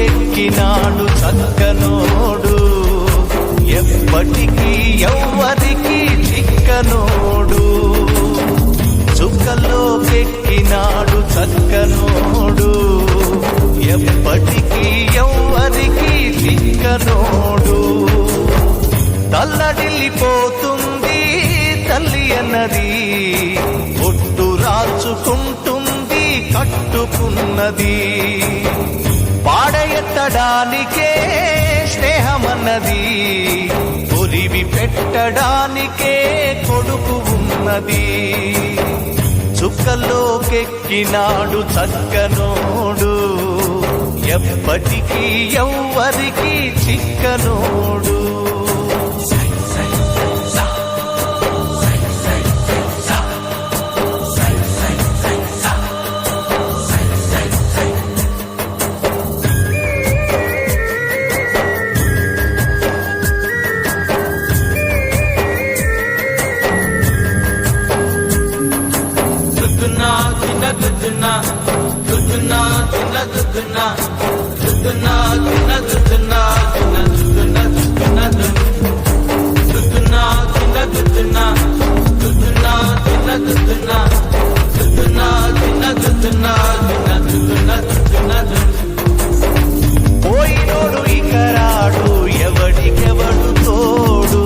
చుక్కల్లోకెక్కినాడు చక్కనోడు, ఎప్పటికీ ఎవ్వరికి చిక్కనోడు. చుక్కల్లోకెక్కినాడు చక్కనోడు, ఎప్పటికీ ఎవ్వరికి చిక్కనోడు. తల్లడిల్లిపోతుంది తల్లి అన్నది, ఒట్టు రాచుకుంటుంది కట్టుకున్నది. పాడెత్తడానికే స్నేహమన్నది, కొరివి పెట్టడానికే కొడుకు ఉన్నది. చుక్కల్లోకెక్కినాడు చక్కనోడు, ఎప్పటికీ ఎవ్వరికి చిక్కనోడు. పోయినోడు ఇక రాడు, ఎవడికెవడు తోడు,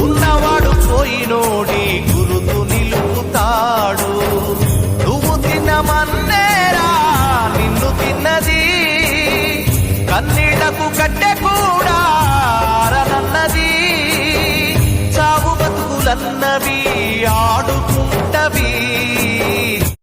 ఉన్నవాడు పోయినోడి గురుతు నిలుపుతాడు. నువ్వు తినమన్న